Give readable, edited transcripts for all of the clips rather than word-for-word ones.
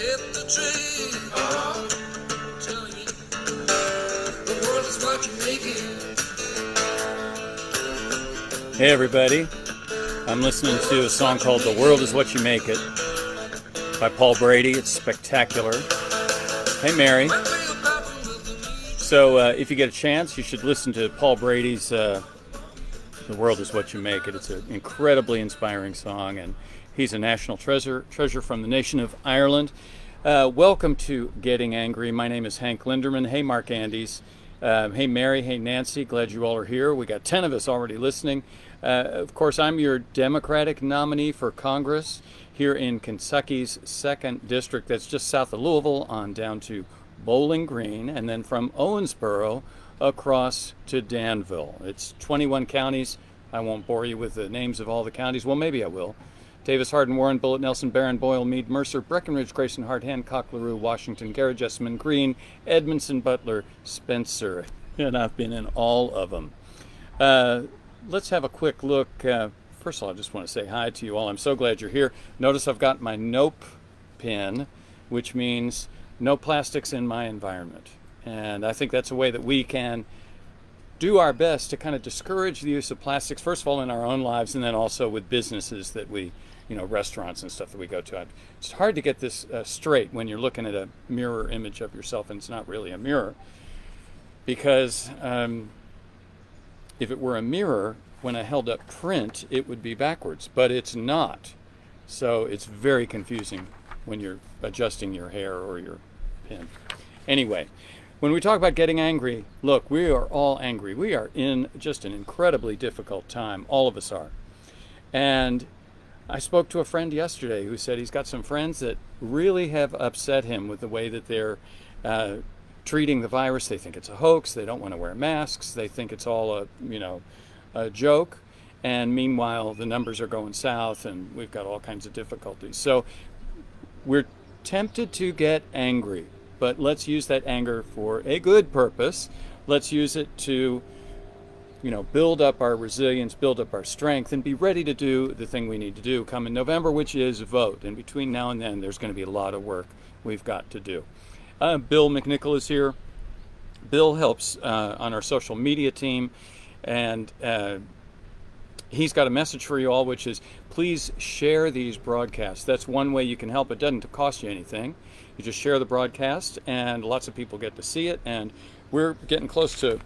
hit the tree. Tell you, the world is what you make it. Hey everybody, I'm listening to a song called The World Is What You Make It by Paul Brady. It's spectacular. Hey Mary. So if you get a chance, you should listen to Paul Brady's The World Is What You Make It. It's an incredibly inspiring song, and he's a national treasure from the nation of Ireland. Welcome to Getting Angry. My name is Hank Linderman. Hey Mark Andes. Hey Mary. Hey Nancy. Glad you all are here. We got 10 of us already listening. Of course, I'm your Democratic nominee for Congress here in Kentucky's 2nd District. That's just south of Louisville on down to Bowling Green, and then from Owensboro across to Danville. It's 21 counties. I won't bore you with the names of all the counties. Well, maybe I will. Davis, Hardin, Warren, Bullitt, Nelson, Barron, Boyle, Meade, Mercer, Breckenridge, Grayson, Hart, Hancock, LaRue, Washington, Garrett, Jessamine, Greene, Edmondson, Butler, Spencer. And I've been in all of them. Let's have a quick look. First of all, I just want to say hi to you all. I'm so glad you're here. Notice I've got my Nope pin, which means no plastics in my environment. And I think that's a way that we can do our best to kind of discourage the use of plastics, first of all, in our own lives, and then also with businesses that we, restaurants and stuff that we go to. It's hard to get this straight when you're looking at a mirror image of yourself, and it's not really a mirror. Because if it were a mirror, when I held up print, it would be backwards, but it's not. So it's very confusing when you're adjusting your hair or your pin. Anyway, when we talk about getting angry, look, we are all angry. We are in just an incredibly difficult time. All of us are. And I spoke to a friend yesterday who said he's got some friends that really have upset him with the way that they're treating the virus. They think it's a hoax. They don't want to wear masks. They think it's all a joke. And meanwhile, the numbers are going south and we've got all kinds of difficulties. So we're tempted to get angry, but let's use that anger for a good purpose. Let's use it to, build up our resilience, build up our strength, and be ready to do the thing we need to do come in November, which is vote. And between now and then, there's going to be a lot of work we've got to do. Bill McNichol is here. Bill helps on our social media team, and he's got a message for you all, which is please share these broadcasts. That's one way you can help. It doesn't cost you anything. You just share the broadcast, and lots of people get to see it, and we're getting close to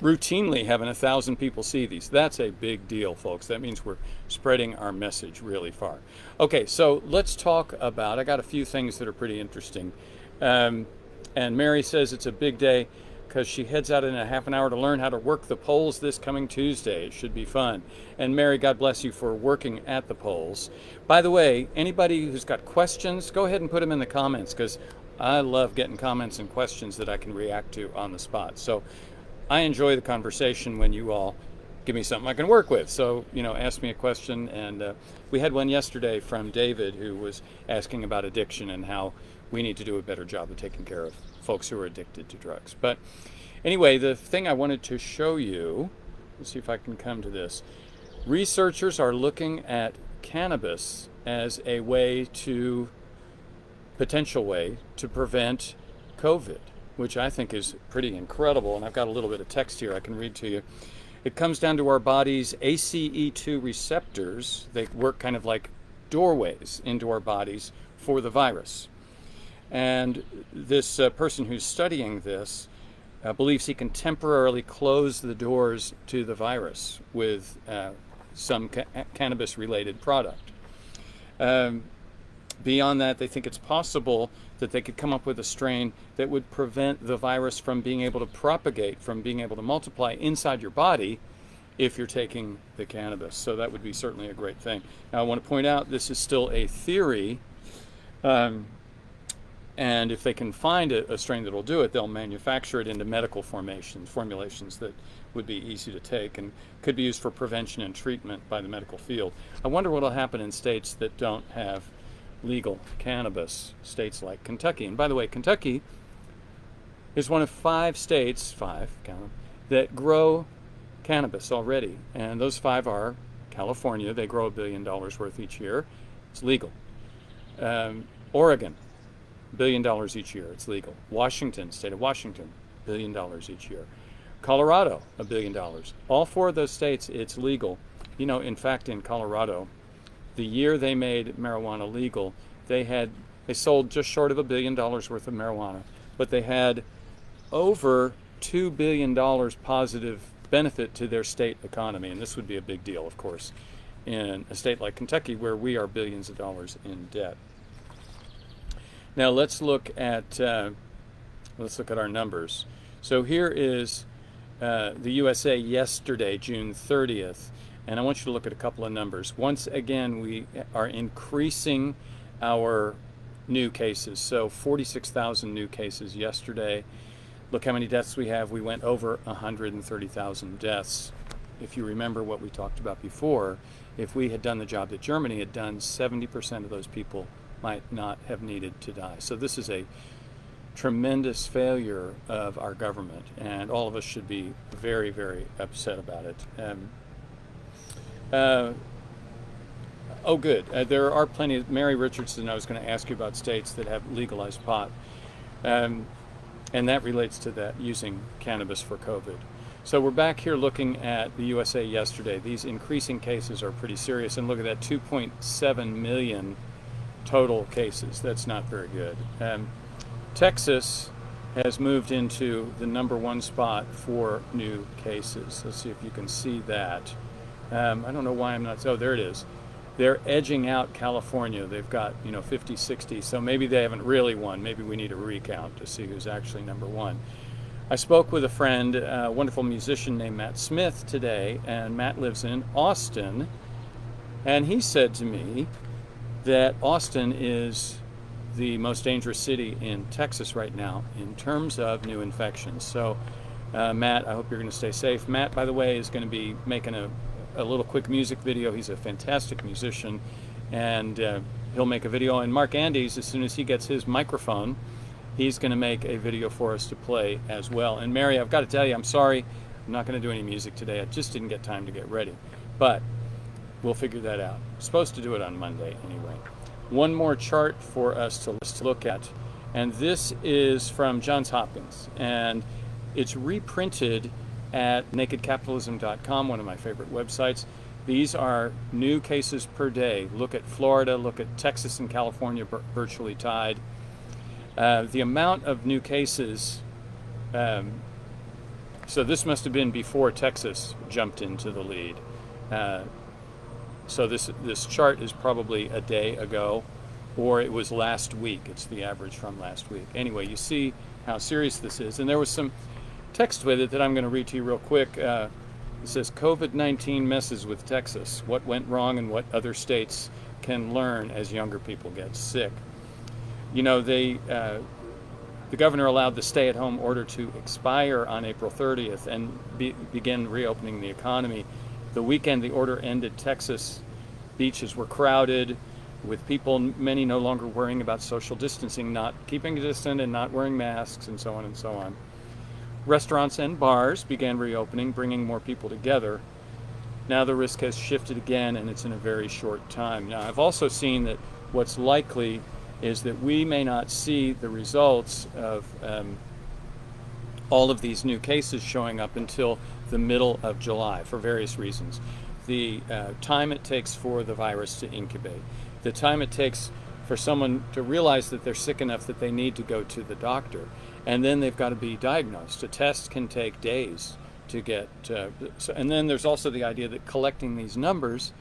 routinely having 1,000 people see these. That's a big deal, folks. That means we're spreading our message really far. Okay, so let's talk about, I got a few things that are pretty interesting. And Mary says it's a big day because she heads out in a half an hour to learn how to work the polls this coming Tuesday. It should be fun. And Mary, God bless you for working at the polls. By the way, anybody who's got questions, go ahead and put them in the comments, because I love getting comments and questions that I can react to on the spot. So I enjoy the conversation when you all give me something I can work with. So, ask me a question. And we had one yesterday from David who was asking about addiction and how we need to do a better job of taking care of folks who are addicted to drugs. But anyway, the thing I wanted to show you, let's see if I can come to this. Researchers are looking at cannabis as a potential way to prevent COVID, which I think is pretty incredible. And I've got a little bit of text here I can read to you. It comes down to our body's ACE2 receptors. They work kind of like doorways into our bodies for the virus. And this person who's studying this believes he can temporarily close the doors to the virus with some cannabis-related product. Beyond that, they think it's possible that they could come up with a strain that would prevent the virus from being able to propagate, from being able to multiply inside your body if you're taking the cannabis. So that would be certainly a great thing. Now, I want to point out this is still a theory. And if they can find a strain that will do it, they'll manufacture it into medical formulations that would be easy to take and could be used for prevention and treatment by the medical field. I wonder what will happen in states that don't have legal cannabis, states like Kentucky. And by the way, Kentucky is one of 5 states, count them, that grow cannabis already. And those 5 are California, they grow $1 billion worth each year. It's legal. Oregon, $1 billion each year. It's legal. Washington, state of Washington, $1 billion each year. Colorado, $1 billion. All four of those states, it's legal. You know, in fact, in Colorado, the year they made marijuana legal, they sold just short of $1 billion worth of marijuana, but they had over $2 billion positive benefit to their state economy. And this would be a big deal, of course, in a state like Kentucky, where we are billions of dollars in debt. Now let's look at our numbers. So here is the USA yesterday, June 30th, and I want you to look at a couple of numbers. Once again, we are increasing our new cases. So 46,000 new cases yesterday. Look how many deaths we have. We went over 130,000 deaths. If you remember what we talked about before, if we had done the job that Germany had done, 70% of those people might not have needed to die. So this is a tremendous failure of our government, and all of us should be very, very upset about it. Good. There are plenty of, Mary Richardson, I was going to ask you about states that have legalized pot, and that relates to that, using cannabis for COVID. So we're back here looking at the USA yesterday. These increasing cases are pretty serious, and look at that, 2.7 million total cases. That's not very good. Texas has moved into the #1 spot for new cases. Let's see if you can see that. I don't know why I'm not, oh, there it is. They're edging out California. They've got, 50, 60, so maybe they haven't really won. Maybe we need a recount to see who's actually #1. I spoke with a friend, a wonderful musician named Matt Smith today, and Matt lives in Austin, and he said to me that Austin is the most dangerous city in Texas right now in terms of new infections. So, Matt, I hope you're going to stay safe. Matt, by the way, is going to be making a little quick music video. He's a fantastic musician, and he'll make a video. And Mark Andes, as soon as he gets his microphone, he's going to make a video for us to play as well. And Mary, I've got to tell you, I'm sorry, I'm not going to do any music today. I just didn't get time to get ready. But we'll figure that out. I'm supposed to do it on Monday anyway. One more chart for us to look at, and this is from Johns Hopkins, and it's reprinted at nakedcapitalism.com, one of my favorite websites. These are new cases per day. Look at Florida, look at Texas and California virtually tied. The amount of new cases, so this must have been before Texas jumped into the lead. So this chart is probably a day ago, or it was last week. It's the average from last week. Anyway, you see how serious this is. And there was some text with it that I'm going to read to you real quick. It says, COVID-19 messes with Texas. What went wrong and what other states can learn as younger people get sick. The governor allowed the stay-at-home order to expire on April 30th and begin reopening the economy. The weekend the order ended, Texas beaches were crowded with people, many no longer worrying about social distancing, not keeping a distance and not wearing masks, and so on and so on. Restaurants and bars began reopening, bringing more people together. Now the risk has shifted again, and it's in a very short time. Now, I've also seen that what's likely is that we may not see the results of all of these new cases showing up until the middle of July for various reasons. The time it takes for the virus to incubate, the time it takes for someone to realize that they're sick enough that they need to go to the doctor, and then they've got to be diagnosed. A test can take days to get, and then there's also the idea that collecting these numbers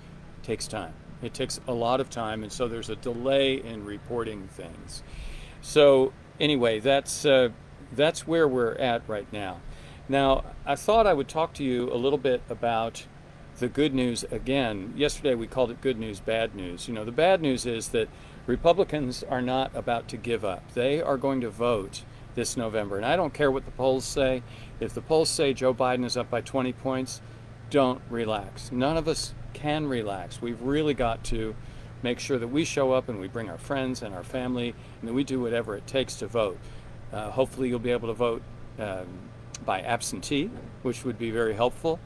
takes time. It takes a lot of time, and so there's a delay in reporting things. So anyway, that's where we're at right now. Now, I thought I would talk to you a little bit about the good news again. Yesterday we called it good news, bad news. The bad news is that Republicans are not about to give up. They are going to vote this November. And I don't care what the polls say. If the polls say Joe Biden is up by 20 points, don't relax. None of us can relax. We've really got to make sure that we show up and we bring our friends and our family, and that we do whatever it takes to vote. Hopefully you'll be able to vote by absentee, which would be very helpful.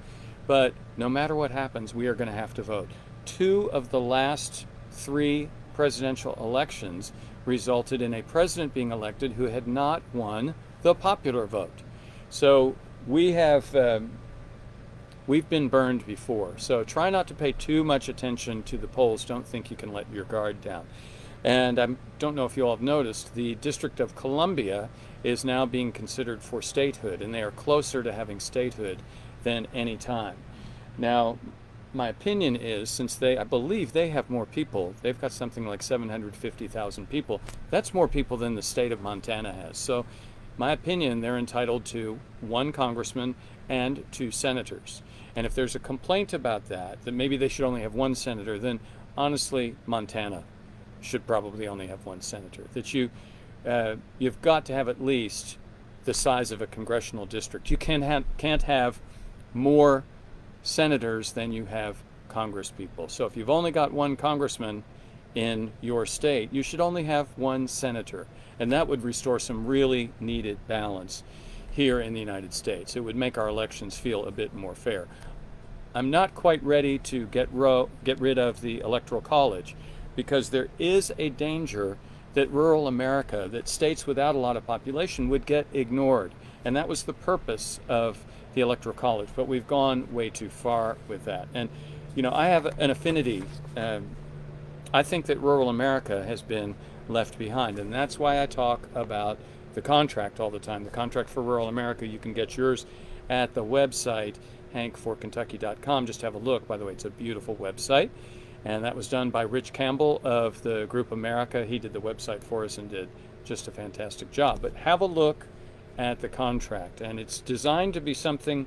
But no matter what happens, we are going to have to vote. 2 of the last 3 presidential elections, resulted in a president being elected who had not won the popular vote. So we've been burned before. So try not to pay too much attention to the polls. Don't think you can let your guard down. And I don't know if you all have noticed, the District of Columbia is now being considered for statehood, and they are closer to having statehood than any time. Now, my opinion is, since I believe they have more people, they've got something like 750,000 people. That's more people than the state of Montana has. So, my opinion, they're entitled to 1 congressman and 2 senators. And if there's a complaint about that maybe they should only have 1 senator, then honestly, Montana should probably only have 1 senator. That you've got to have at least the size of a congressional district. You can't have more senators than you have congresspeople. So if you've only got 1 congressman in your state, you should only have 1 senator. And that would restore some really needed balance here in the United States. It would make our elections feel a bit more fair. I'm not quite ready to get rid of the Electoral College, because there is a danger that rural America, that states without a lot of population, would get ignored. And that was the purpose of the Electoral College, but we've gone way too far with that. And, I have an affinity. I think that rural America has been left behind, and that's why I talk about the contract all the time. The contract for rural America, you can get yours at the website, hankforkentucky.com. Just have a look. By the way, it's a beautiful website. And that was done by Rich Campbell of the Group America. He did the website for us and did just a fantastic job. But have a look at the contract. And it's designed to be something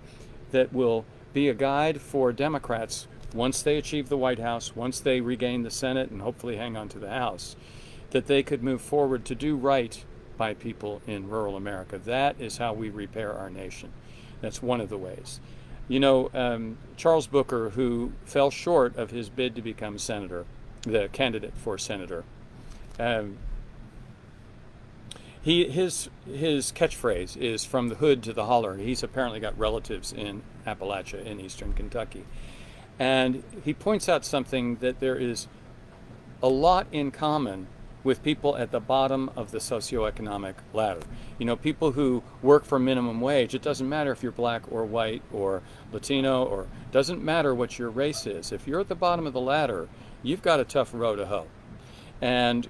that will be a guide for Democrats once they achieve the White House, once they regain the Senate and hopefully hang on to the House, that they could move forward to do right by people in rural America. That is how we repair our nation. That's one of the ways. Charles Booker, who fell short of his bid to become senator, the candidate for senator, his catchphrase is "from the hood to the holler." He's apparently got relatives in Appalachia in eastern Kentucky. And he points out something, that there is a lot in common with people at the bottom of the socioeconomic ladder. People who work for minimum wage. It doesn't matter if you're black or white or Latino, or doesn't matter what your race is. If you're at the bottom of the ladder, you've got a tough row to hoe. And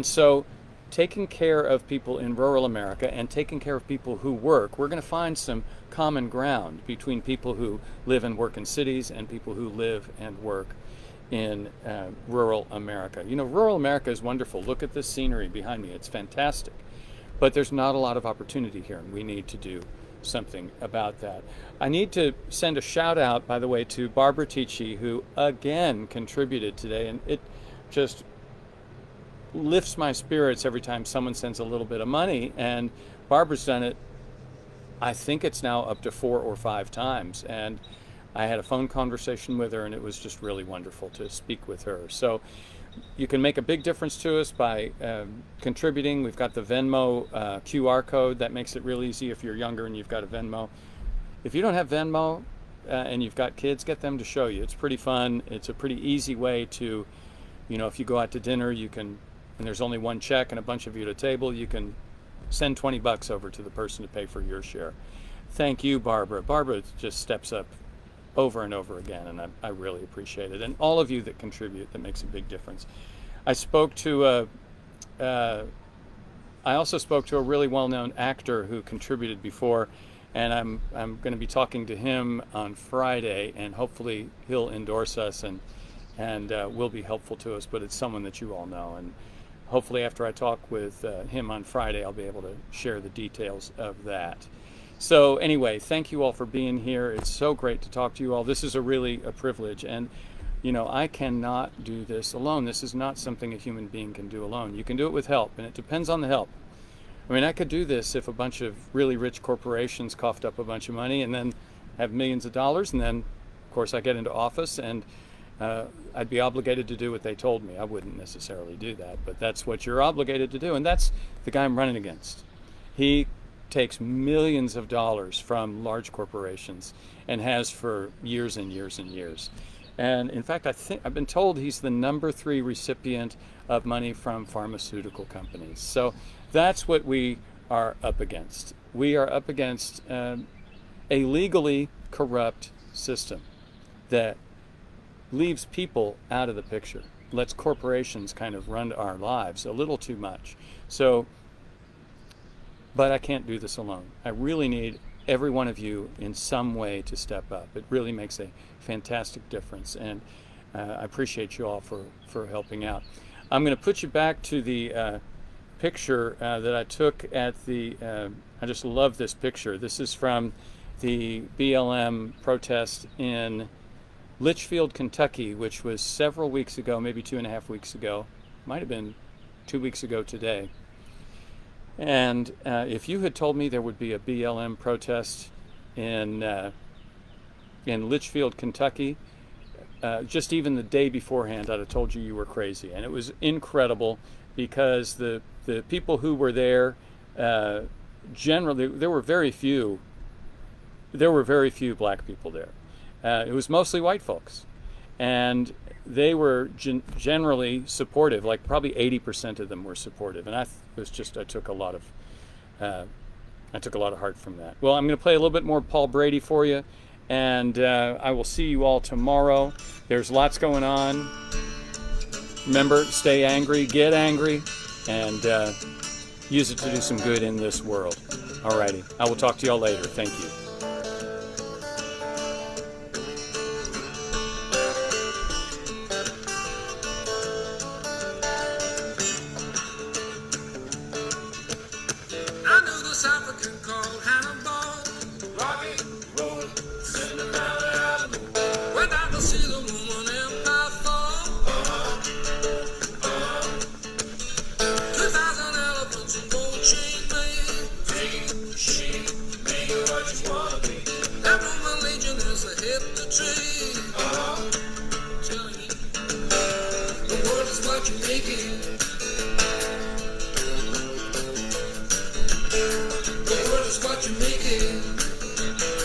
so taking care of people in rural America and taking care of people who work, we're going to find some common ground between people who live and work in cities and people who live and work in rural America. Rural America is wonderful. Look at this scenery behind me. It's fantastic. But there's not a lot of opportunity here, and we need to do something about that. I need to send a shout out, by the way, to Barbara Tichy, who again contributed today, and it just lifts my spirits every time someone sends a little bit of money. And Barbara's done it, I think it's now up to 4 or 5 times. And I had a phone conversation with her, and it was just really wonderful to speak with her. So you can make a big difference to us by contributing. We've got the Venmo QR code. That makes it real easy if you're younger and you've got a Venmo. If you don't have Venmo and you've got kids, get them to show you. It's pretty fun. It's a pretty easy way to, if you go out to dinner, you can, and there's only one check and a bunch of you at a table, you can send $20 over to the person to pay for your share. Thank you, Barbara. Barbara just steps up over and over again, and I really appreciate it. And all of you that contribute, that makes a big difference. I also spoke to a really well-known actor who contributed before, and I'm going to be talking to him on Friday, and hopefully he'll endorse us and will be helpful to us. But it's someone that you all know, and hopefully after I talk with him on Friday, I'll be able to share the details of that. So anyway, thank you all for being here. It's so great to talk to you all. This is really a privilege, and I cannot do this alone. This is not something a human being can do alone. You can do it with help, and it depends on the help. I could do this if a bunch of really rich corporations coughed up a bunch of money and then have millions of dollars, and then, of course, I get into office and I'd be obligated to do what they told me. I wouldn't necessarily do that, but that's what you're obligated to do, and that's the guy I'm running against. He takes millions of dollars from large corporations and has for years and years and years. And in fact, I've been told he's the number 3 recipient of money from pharmaceutical companies. So that's what we are up against. We are up against a legally corrupt system that leaves people out of the picture, lets corporations kind of run our lives a little too much. So, but I can't do this alone. I really need every one of you in some way to step up. It really makes a fantastic difference, and I appreciate you all for helping out. I'm going to put you back to the picture that I took at the, I just love this picture. This is from the BLM protest in Litchfield, Kentucky, which was several weeks ago, maybe 2.5 weeks ago. Might have been 2 weeks ago today. And if you had told me there would be a BLM protest in Litchfield, Kentucky, just even the day beforehand, I'd have told you were crazy. And it was incredible because the people who were there, generally, there were very few black people there. It was mostly white folks, and they were generally supportive. Like probably 80% of them were supportive, and I took a lot of heart from that. Well, I'm going to play a little bit more Paul Brady for you, and I will see you all tomorrow. There's lots going on. Remember, stay angry, get angry, and use it to do some good in this world. Alrighty, I will talk to y'all later. Thank you. The world is what you make it.